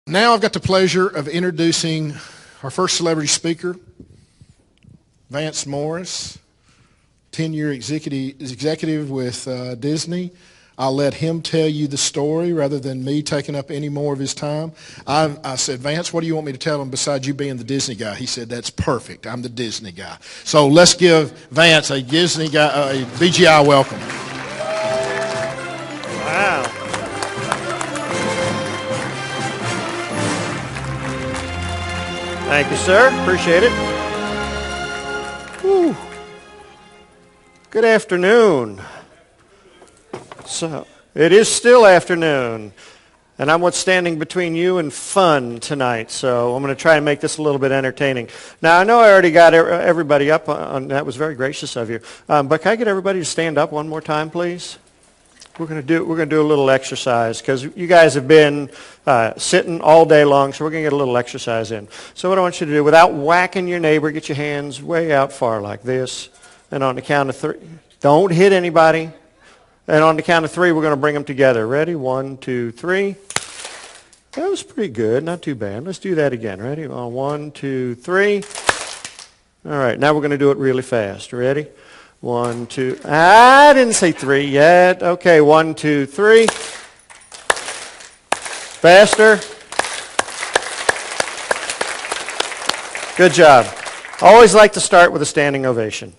Now I've got the pleasure of introducing our first celebrity speaker, Vance Morris, 10-year executive with Disney. I'll let him tell you the story rather than me taking up any more of his time. I said, Vance, what do you want me to tell him besides you being the Disney guy? He said, that's perfect. I'm the Disney guy. So let's give Vance a Disney guy, a BGI welcome. Wow. Thank you, sir. Appreciate it. Whew. Good afternoon. So, it is still afternoon, and I'm what's standing between you and fun tonight, so I'm going to try and make this a little bit entertaining. Now, I know I already got everybody up on that. Was very gracious of you. But can I get everybody to stand up one more time, please? We're going to do a little exercise because you guys have been sitting all day long, so we're going to get a little exercise in. So what I want you to do, without whacking your neighbor, get your hands way out far like this, and on the count of 3, don't hit anybody. And on the count of 3, we're going to bring them together. Ready? 1, 2, 3. That was pretty good. Not too bad. Let's do that again. Ready? 1, 2, 3. All right. Now we're going to do it really fast. Ready? 1, 2. I didn't say 3 yet. Okay. 1, 2, 3. Faster. Good job. I always like to start with a standing ovation.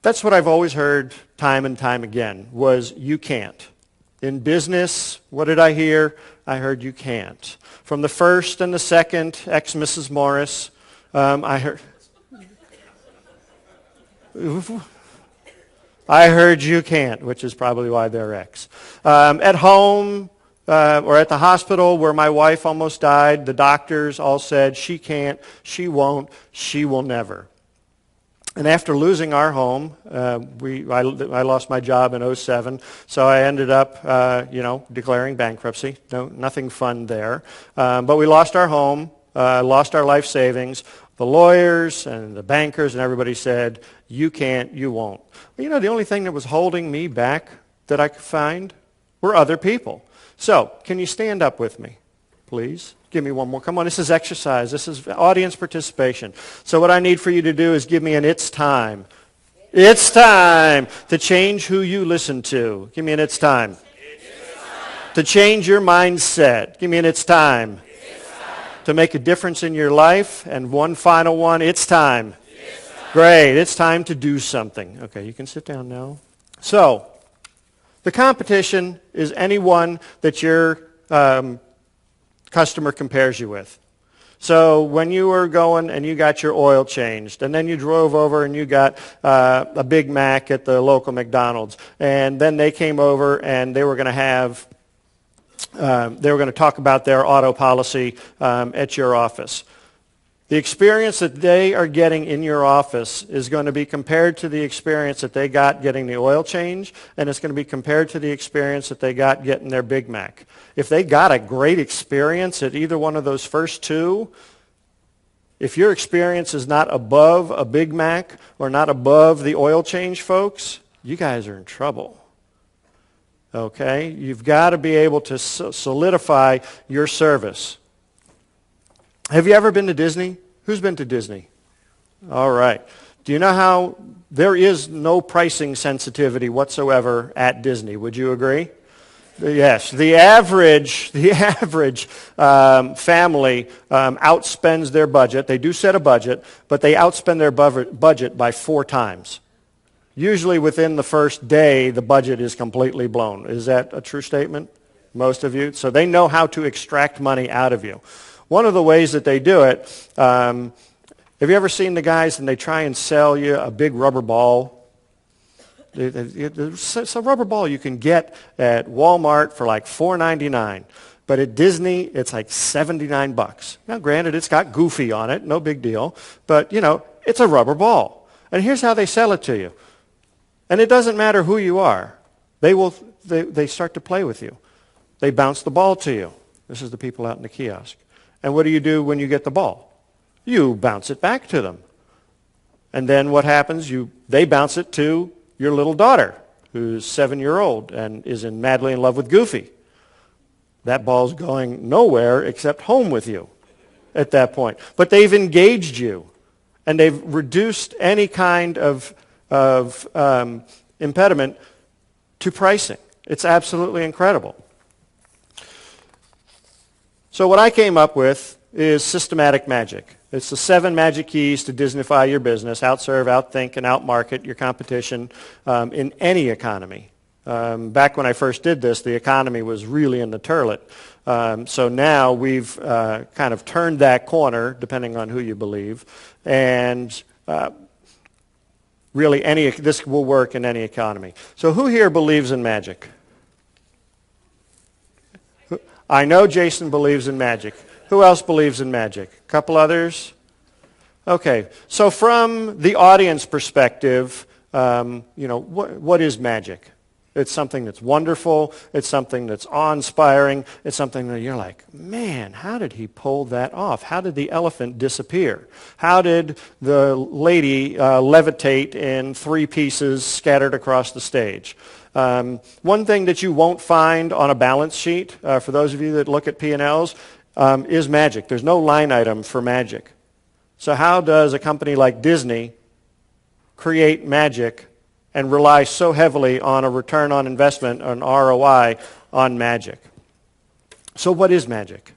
That's what I've always heard time and time again, was you can't. In business, what did I hear? I heard you can't. From the first and the second, ex-Mrs. Morris, I heard you can't, which is probably why they're ex. At home or at the hospital where my wife almost died, the doctors all said she can't, she won't, she will never. And after losing our home, I lost my job in 2007, so I ended up, declaring bankruptcy. Nothing fun there. But we lost our home, lost our life savings. The lawyers and the bankers and everybody said, you can't, you won't. Well, the only thing that was holding me back that I could find were other people. So, can you stand up with me, please? Give me one more. Come on, this is exercise. This is audience participation. So what I need for you to do is give me an it's time. It's time to change who you listen to. Give me an it's time. To change your mindset. Give me an it's time. To make a difference in your life. And one final one, it's time. Great, it's time to do something. Okay, you can sit down now. So, the competition is anyone that your customer compares you with. So when you were going and you got your oil changed, and then you drove over and you got a Big Mac at the local McDonald's, and then they came over and they were going to talk about their auto policy at your office. The experience that they are getting in your office is going to be compared to the experience that they got getting the oil change, and it's going to be compared to the experience that they got getting their Big Mac. If they got a great experience at either one of those first two, if your experience is not above a Big Mac or not above the oil change, folks, you guys are in trouble. Okay? You've got to be able to solidify your service. Have you ever been to Disney? Who's been to Disney? All right. Do you know how there is no pricing sensitivity whatsoever at Disney? Would you agree? Yes. The average family outspends their budget. They do set a budget, but they outspend their budget by 4 times. Usually within the first day, the budget is completely blown. Is that a true statement? Most of you? So they know how to extract money out of you. One of the ways that they do it, have you ever seen the guys and they try and sell you a big rubber ball? It's a rubber ball you can get at Walmart for like $4.99. But at Disney, it's like $79. Now, granted, it's got Goofy on it, no big deal. But, it's a rubber ball. And here's how they sell it to you. And it doesn't matter who you are. They start to play with you. They bounce the ball to you. This is the people out in the kiosk. And what do you do when you get the ball? You bounce it back to them. And then what happens? They bounce it to your little daughter, who's 7-year-old and is madly in love with Goofy. That ball's going nowhere except home with you at that point. But they've engaged you, and they've reduced any kind of impediment to pricing. It's absolutely incredible. So what I came up with is systematic magic. It's the 7 magic keys to Disneyfy your business, outserve, outthink, and outmarket your competition in any economy. Back when I first did this, the economy was really in the toilet. So now we've kind of turned that corner, depending on who you believe, and really this will work in any economy. So who here believes in magic? I know Jason believes in magic. Who else believes in magic? A couple others? Okay, so from the audience perspective, what is magic? It's something that's wonderful. It's something that's awe-inspiring. It's something that you're like, man, how did he pull that off? How did the elephant disappear? How did the lady levitate in 3 pieces scattered across the stage? One thing that you won't find on a balance sheet, for those of you that look at P&Ls, is magic. There's no line item for magic. So how does a company like Disney create magic and rely so heavily on a return on investment, an ROI, on magic? So what is magic?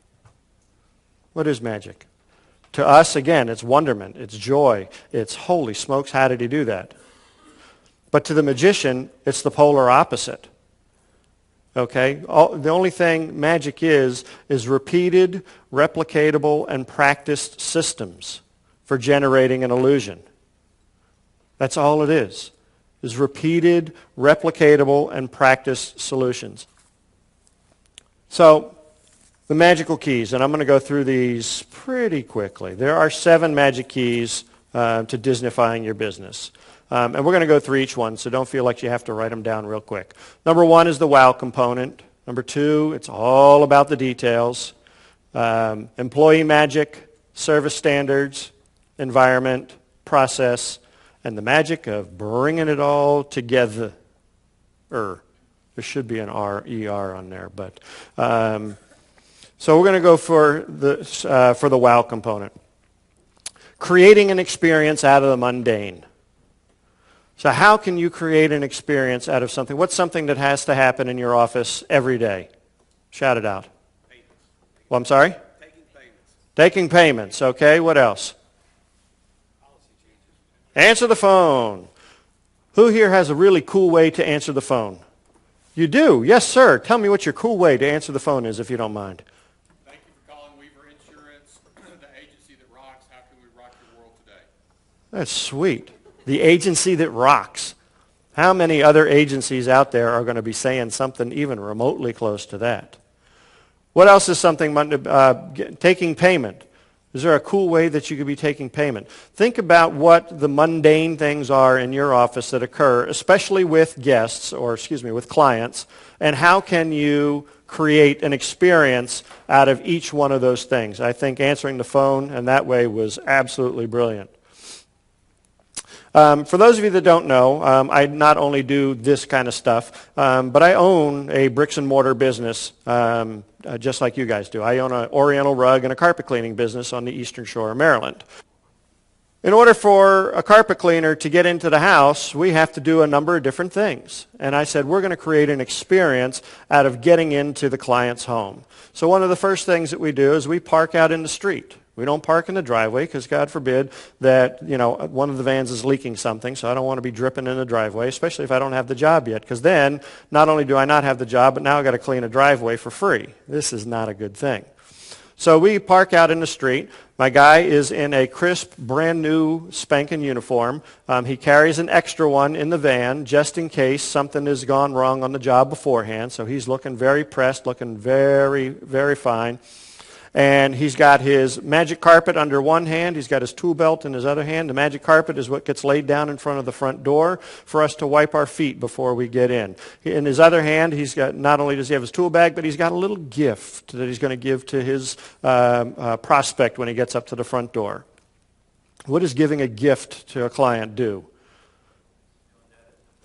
What is magic? To us, again, it's wonderment, it's joy, it's holy smokes, how did he do that? But to the magician, it's the polar opposite. Okay? The only thing magic is repeated, replicatable, and practiced systems for generating an illusion. That's all it is repeated, replicatable, and practiced solutions. So, the magical keys, and I'm going to go through these pretty quickly. There are 7 magic keys to Disneyfying your business. And we're going to go through each one, so don't feel like you have to write them down real quick. Number 1 is the wow component. Number 2, it's all about the details. Employee magic, service standards, environment, process, and the magic of bringing it all together. There should be an R-E-R on there, but so we're going to go for the wow component. Creating an experience out of the mundane. So how can you create an experience out of something? What's something that has to happen in your office every day? Shout it out. Payments. Well, I'm sorry? Taking payments. Taking payments. Okay, what else? Policy changes. Answer the phone. Who here has a really cool way to answer the phone? You do? Yes, sir. Tell me what your cool way to answer the phone is, if you don't mind. Thank you for calling Weaver Insurance, the agency that rocks. How can we rock your world today? That's sweet. The agency that rocks. How many other agencies out there are going to be saying something even remotely close to that? What else is something, taking payment? Is there a cool way that you could be taking payment? Think about what the mundane things are in your office that occur, especially with guests, with clients, and how can you create an experience out of each one of those things? I think answering the phone in that way was absolutely brilliant. For those of you that don't know, I not only do this kind of stuff, but I own a bricks and mortar business, just like you guys do. I own an Oriental rug and a carpet cleaning business on the Eastern Shore of Maryland. In order for a carpet cleaner to get into the house, we have to do a number of different things. And I said, we're going to create an experience out of getting into the client's home. So one of the first things that we do is we park out in the street. We don't park in the driveway because God forbid that, one of the vans is leaking something, so I don't want to be dripping in the driveway, especially if I don't have the job yet, because then not only do I not have the job, but now I've got to clean a driveway for free. This is not a good thing. So we park out in the street. My guy is in a crisp, brand new spanking uniform. He carries an extra one in the van just in case something has gone wrong on the job beforehand. So he's looking very pressed, looking very, very fine. And he's got his magic carpet under one hand. He's got his tool belt in his other hand. The magic carpet is what gets laid down in front of the front door for us to wipe our feet before we get in. In his other hand, he's got, not only does he have his tool bag, but he's got a little gift that he's going to give to his prospect when he gets up to the front door. What does giving a gift to a client do?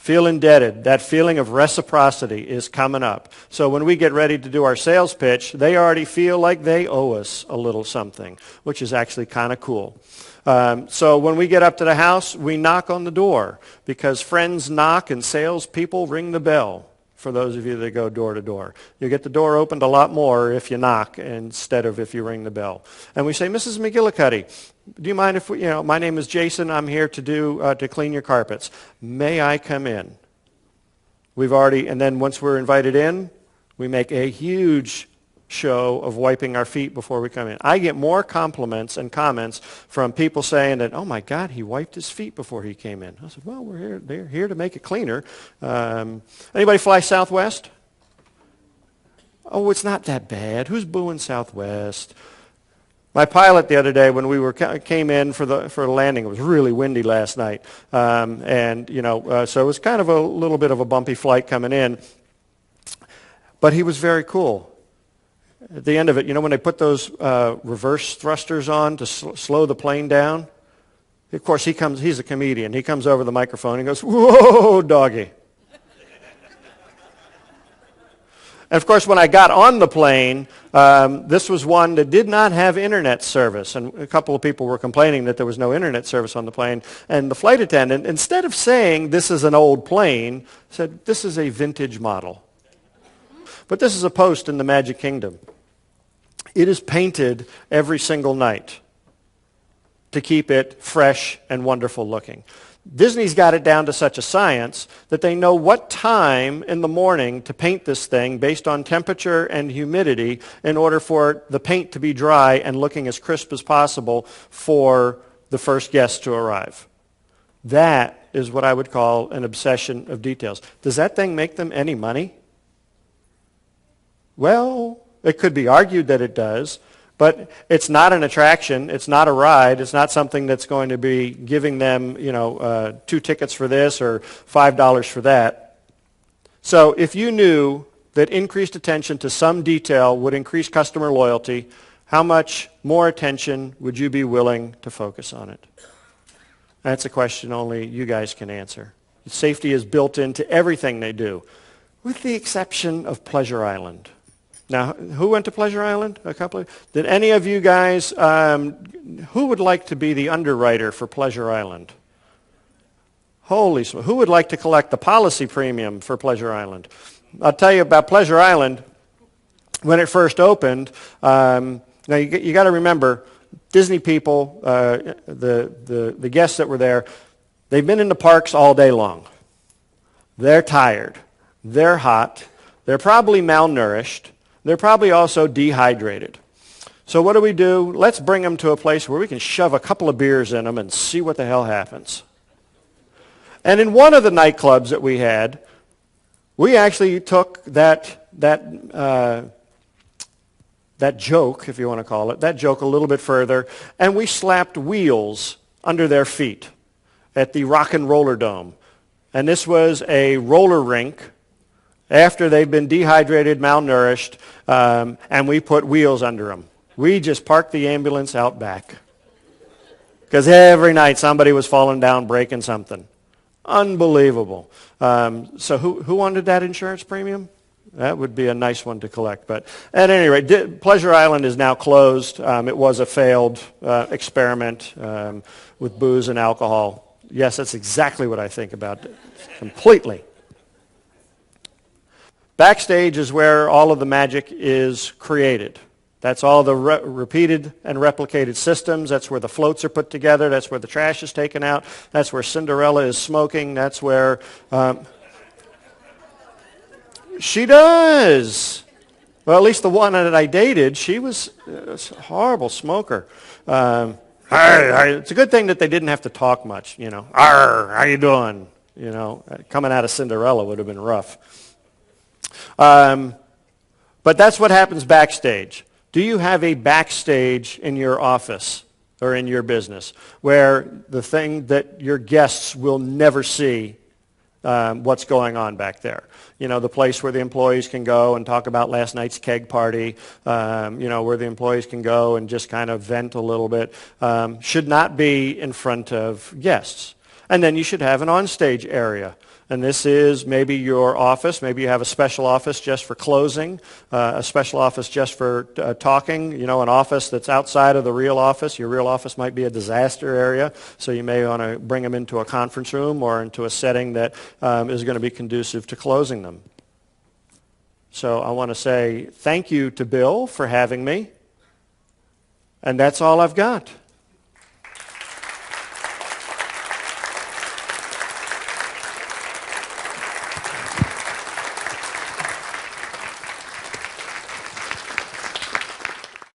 Feel indebted. That feeling of reciprocity is coming up. So when we get ready to do our sales pitch, they already feel like they owe us a little something, which is actually kind of cool. So when we get up to the house, we knock on the door because friends knock and salespeople ring the bell. For those of you that go door to door, you get the door opened a lot more if you knock instead of if you ring the bell. And we say, Mrs. McGillicuddy, do you mind if we, my name is Jason. I'm here to clean your carpets. May I come in? And then once we're invited in, we make a huge show of wiping our feet before we come in. I get more compliments and comments from people saying that, oh my God, he wiped his feet before he came in. I said, well, they're here to make it cleaner. Anybody fly Southwest? Oh, it's not that bad. Who's booing Southwest? My pilot the other day when we came in for the landing, it was really windy last night. So it was kind of a little bit of a bumpy flight coming in. But he was very cool. At the end of it, when they put those reverse thrusters on to slow the plane down, of course, he's a comedian. He comes over the microphone and goes, whoa, doggy. And of course, when I got on the plane, this was one that did not have internet service. And a couple of people were complaining that there was no internet service on the plane. And the flight attendant, instead of saying this is an old plane, said this is a vintage model. But this is a post in the Magic Kingdom. It is painted every single night to keep it fresh and wonderful looking. Disney's got it down to such a science that they know what time in the morning to paint this thing based on temperature and humidity in order for the paint to be dry and looking as crisp as possible for the first guest to arrive. That is what I would call an obsession of details. Does that thing make them any money? Well, it could be argued that it does, but it's not an attraction. It's not a ride. It's not something that's going to be giving them, 2 tickets for this or $5 for that. So if you knew that increased attention to some detail would increase customer loyalty, how much more attention would you be willing to focus on it? That's a question only you guys can answer. Safety is built into everything they do, with the exception of Pleasure Island. Now, who went to Pleasure Island? Did any of you guys, who would like to be the underwriter for Pleasure Island? Holy smokes. Who would like to collect the policy premium for Pleasure Island? I'll tell you about Pleasure Island. When it first opened, now you got to remember, Disney people, the guests that were there, they've been in the parks all day long. They're tired. They're hot. They're probably malnourished. They're probably also dehydrated. So what do? Let's bring them to a place where we can shove a couple of beers in them and see what the hell happens. And in one of the nightclubs that we had, we actually took that joke, if you want to call it, that joke a little bit further, and we slapped wheels under their feet at the Rock and Roller Dome. And this was a roller rink after they've been dehydrated, malnourished, and we put wheels under them. We just parked the ambulance out back. Because every night somebody was falling down, breaking something. Unbelievable. So who wanted that insurance premium? That would be a nice one to collect. But at any rate, Pleasure Island is now closed. It was a failed experiment with booze and alcohol. Yes, that's exactly what I think about it. Completely. Backstage is where all of the magic is created. That's all the repeated and replicated systems. That's where the floats are put together. That's where the trash is taken out. That's where Cinderella is smoking. That's where... She does. Well, at least the one that I dated, she was a horrible smoker. It's a good thing that they didn't have to talk much, Arr, how you doing? Coming out of Cinderella would have been rough. But that's what happens backstage. Do you have a backstage in your office or in your business where the thing that your guests will never see what's going on back there? The place where the employees can go and talk about last night's keg party, where the employees can go and just kind of vent a little bit, should not be in front of guests. And then you should have an onstage area. And this is maybe your office. Maybe you have a special office just for closing, a special office just for talking, an office that's outside of the real office. Your real office might be a disaster area, so you may want to bring them into a conference room or into a setting that is going to be conducive to closing them. So I want to say thank you to Bill for having me. And that's all I've got.